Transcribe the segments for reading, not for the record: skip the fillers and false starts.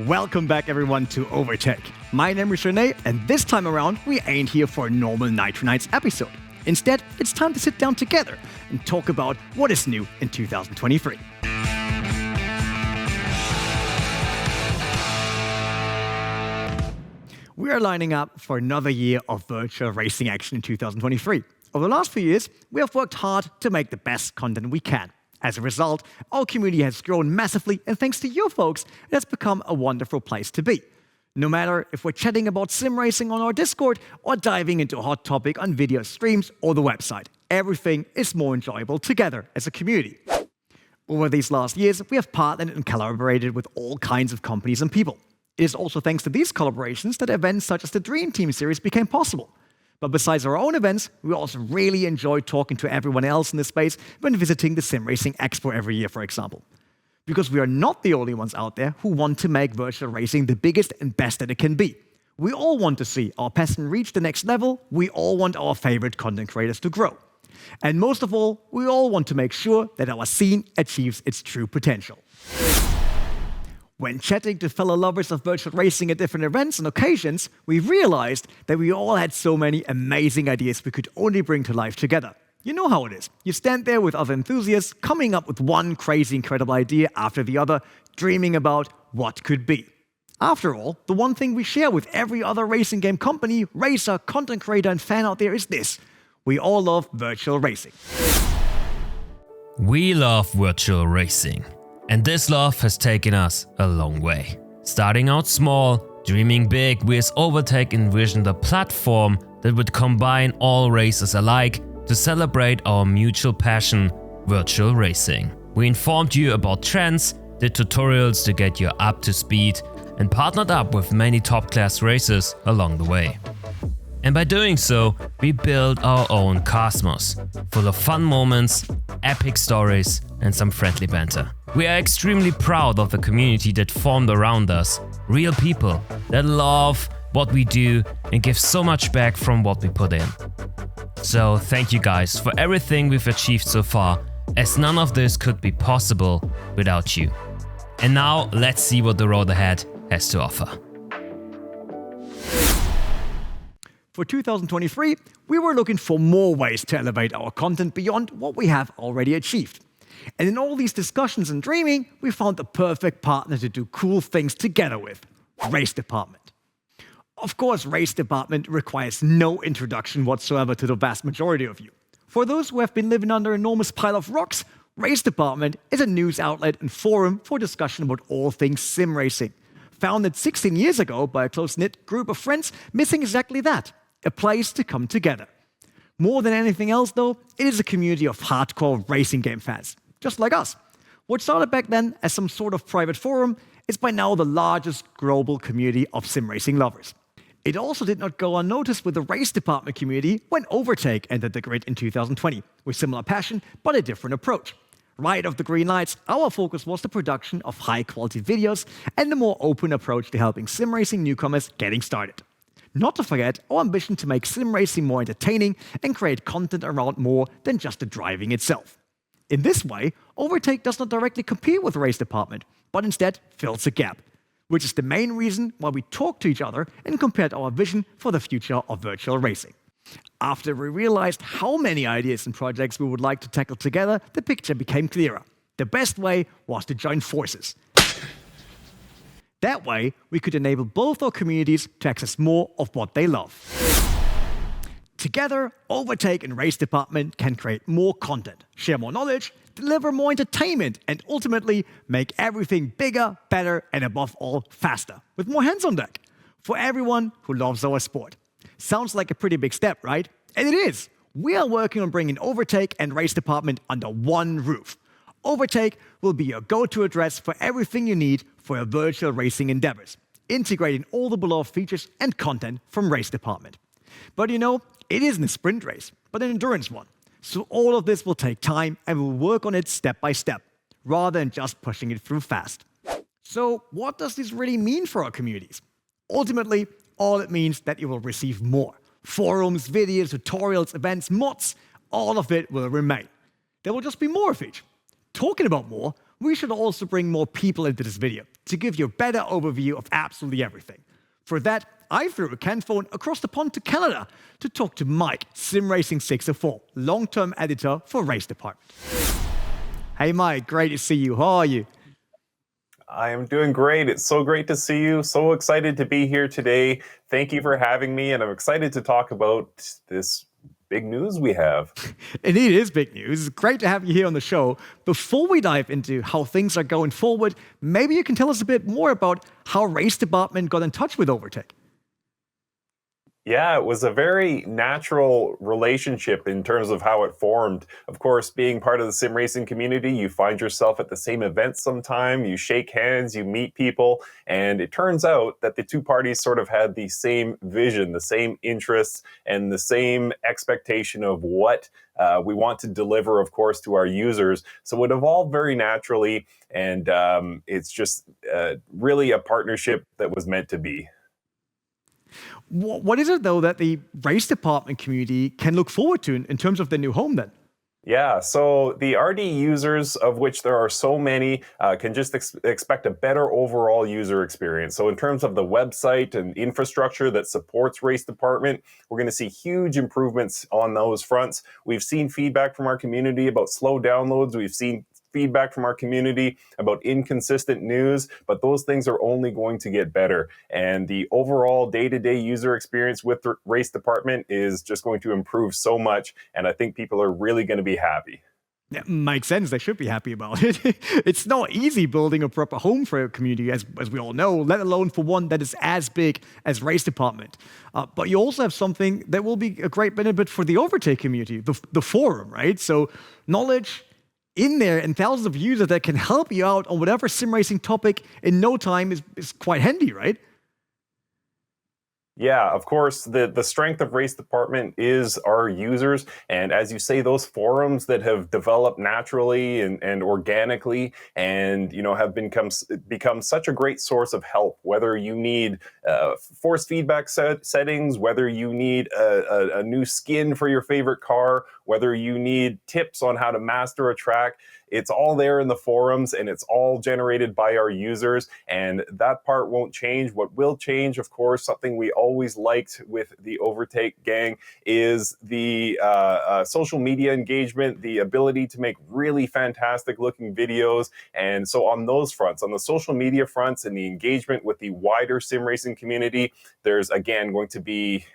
Welcome back everyone to OverTake. My name is Rene, and this time around we ain't here for a normal Nitro Nights episode. Instead, it's time to sit down together and talk about what is new in 2023. We are lining up for another year of virtual racing action in 2023. Over the last few years, we have worked hard to make the best content we can. As a result, our community has grown massively, and thanks to you folks, it has become a wonderful place to be. No matter if we're chatting about sim racing on our Discord or diving into a hot topic on video streams or the website, everything is more enjoyable together as a community. Over these last years, we have partnered and collaborated with all kinds of companies and people. It is also thanks to these collaborations that events such as the Dream Team series became possible. But besides our own events, we also really enjoy talking to everyone else in the space when visiting the Sim Racing Expo every year, for example. Because we are not the only ones out there who want to make virtual racing the biggest and best that it can be. We all want to see our passion reach the next level. We all want our favorite content creators to grow. And most of all, we all want to make sure that our scene achieves its true potential. When chatting to fellow lovers of virtual racing at different events and occasions, we realized that we all had so many amazing ideas we could only bring to life together. You know how it is. You stand there with other enthusiasts, coming up with one crazy, incredible idea after the other, dreaming about what could be. After all, the one thing we share with every other racing game company, racer, content creator, and fan out there is this: we all love virtual racing. We love virtual racing. And this love has taken us a long way. Starting out small, dreaming big, we as OverTake envisioned a platform that would combine all racers alike to celebrate our mutual passion, virtual racing. We informed you about trends, did tutorials to get you up to speed, and partnered up with many top-class racers along the way. And by doing so, we built our own cosmos, full of fun moments, epic stories, and some friendly banter. We are extremely proud of the community that formed around us, real people that love what we do and give so much back from what we put in. So thank you guys for everything we've achieved so far, as none of this could be possible without you. And now let's see what the road ahead has to offer. For 2023, we were looking for more ways to elevate our content beyond what we have already achieved. And in all these discussions and dreaming, we found the perfect partner to do cool things together with: Race Department. Of course, Race Department requires no introduction whatsoever to the vast majority of you. For those who have been living under an enormous pile of rocks, Race Department is a news outlet and forum for discussion about all things sim racing. Founded 16 years ago by a close-knit group of friends missing exactly that: a place to come together. More than anything else, though, it is a community of hardcore racing game fans, just like us. What started back then as some sort of private forum is by now the largest global community of sim racing lovers. It also did not go unnoticed with the Race Department community when OverTake entered the grid in 2020, with similar passion but a different approach. Right off the green lights, our focus was the production of high-quality videos and a more open approach to helping sim racing newcomers getting started. Not to forget our ambition to make sim racing more entertaining and create content around more than just the driving itself. In this way, OverTake does not directly compete with Race Department, but instead fills a gap, which is the main reason why we talked to each other and compared our vision for the future of virtual racing. After we realized how many ideas and projects we would like to tackle together, the picture became clearer. The best way was to join forces. That way, we could enable both our communities to access more of what they love. Together, OverTake and Race Department can create more content, share more knowledge, deliver more entertainment, and ultimately make everything bigger, better, and above all, faster, with more hands on deck, for everyone who loves our sport. Sounds like a pretty big step, right? And it is. We are working on bringing OverTake and Race Department under one roof. OverTake will be your go-to address for everything you need for your virtual racing endeavors, integrating all the beloved features and content from Race Department. But you know, it isn't a sprint race, but an endurance one. So all of this will take time, and we'll work on it step by step, rather than just pushing it through fast. So what does this really mean for our communities? Ultimately, all it means that you will receive more. Forums, videos, tutorials, events, mods, all of it will remain. There will just be more of each. Talking about more, we should also bring more people into this video to give you a better overview of absolutely everything. For that, I flew a Ken phone across the pond to Canada to talk to Mike, simracing 604, long-term editor for Race Department. Hey Mike, great to see you. How are you? I am doing great. It's so great to see you. So excited to be here today. Thank you for having me, and I'm excited to talk about this big news we have. Indeed, it is big news. It's great to have you here on the show. Before we dive into how things are going forward, maybe you can tell us a bit more about how Race Department got in touch with OverTake. Yeah, it was a very natural relationship in terms of how it formed. Of course, being part of the sim racing community, you find yourself at the same events sometime, you shake hands, you meet people, and it turns out that the two parties sort of had the same vision, the same interests, and the same expectation of what we want to deliver, of course, to our users. So it evolved very naturally, and it's just really a partnership that was meant to be. What is it, though, that the Race Department community can look forward to in terms of their new home, then? Yeah, so the RD users, of which there are so many, can just expect a better overall user experience. So in terms of the website and infrastructure that supports Race Department, we're going to see huge improvements on those fronts. We've seen feedback from our community about slow downloads. We've seen feedback from our community about inconsistent news, but those things are only going to get better. And the overall day-to-day user experience with the Race Department is just going to improve so much, and I think people are really going to be happy. Yeah, makes sense. They should be happy about it. It's not easy building a proper home for a community, as we all know, let alone for one that is as big as Race Department. But you also have something that will be a great benefit for the OverTake community, the forum, right? So knowledge in there and thousands of users that can help you out on whatever sim racing topic in no time is quite handy, right? Yeah, of course, the strength of Race Department is our users. And as you say, those forums that have developed naturally and organically and, have become such a great source of help, whether you need force feedback settings, whether you need a new skin for your favorite car, whether you need tips on how to master a track. It's all there in the forums, and it's all generated by our users, and that part won't change. What will change, of course, something we always liked with the OverTake gang, is the social media engagement, the ability to make really fantastic looking videos. And so on those fronts, on the social media fronts and the engagement with the wider sim racing community, there's again going to be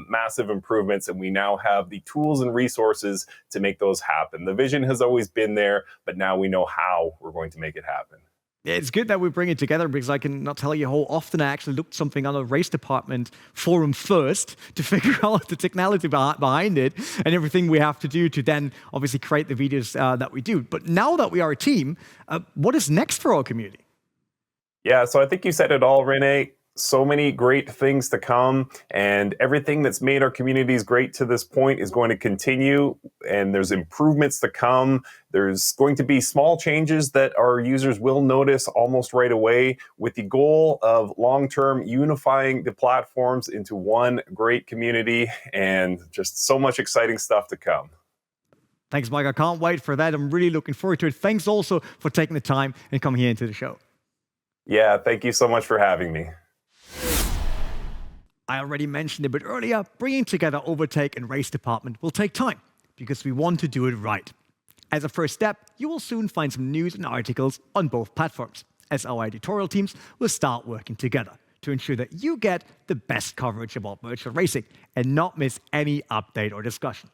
massive improvements, and we now have the tools and resources to make those happen. The vision has always been there, but now we know how we're going to make it happen. Yeah, it's good that we bring it together, because I cannot tell you how often I actually looked something on a Race Department forum first to figure out the technology behind it and everything we have to do to then obviously create the videos that we do. But now that we are a team, what is next for our community? Yeah, so I think you said it all, Renee. So many great things to come, and everything that's made our communities great to this point is going to continue, and there's improvements to come. There's going to be small changes that our users will notice almost right away, with the goal of long-term unifying the platforms into one great community, and just so much exciting stuff to come. Thanks, Mike. I can't wait for that. I'm really looking forward to it. Thanks also for taking the time and coming here into the show. Yeah, thank you so much for having me. I already mentioned a bit earlier, bringing together OverTake and Race Department will take time because we want to do it right. As a first step, you will soon find some news and articles on both platforms, as our editorial teams will start working together to ensure that you get the best coverage about virtual racing and not miss any update or discussion.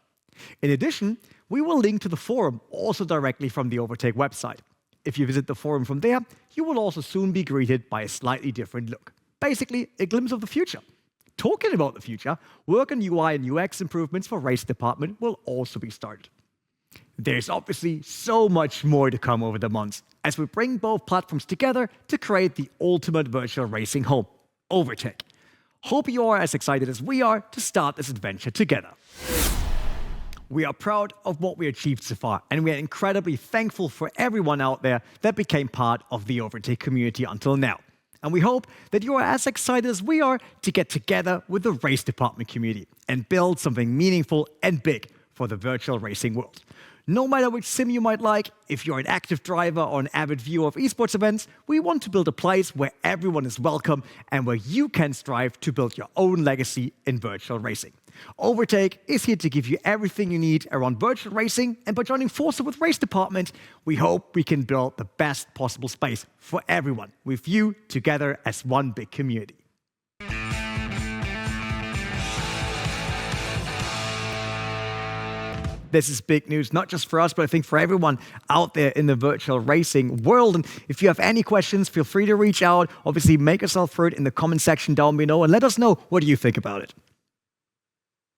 In addition, we will link to the forum also directly from the OverTake website. If you visit the forum from there, you will also soon be greeted by a slightly different look. Basically, a glimpse of the future. Talking about the future, work on UI and UX improvements for Race Department will also be started. There's obviously so much more to come over the months as we bring both platforms together to create the ultimate virtual racing home, OverTake. Hope you are as excited as we are to start this adventure together. We are proud of what we achieved so far, and we are incredibly thankful for everyone out there that became part of the OverTake community until now. And we hope that you are as excited as we are to get together with the Race Department community and build something meaningful and big for the virtual racing world. No matter which sim you might like, if you're an active driver or an avid viewer of esports events, we want to build a place where everyone is welcome and where you can strive to build your own legacy in virtual racing. OverTake is here to give you everything you need around virtual racing, and by joining forces with Race Department, we hope we can build the best possible space for everyone, with you together as one big community. This is big news, not just for us, but I think for everyone out there in the virtual racing world. And if you have any questions, feel free to reach out. Obviously, make yourself heard in the comment section down below and let us know what you think about it.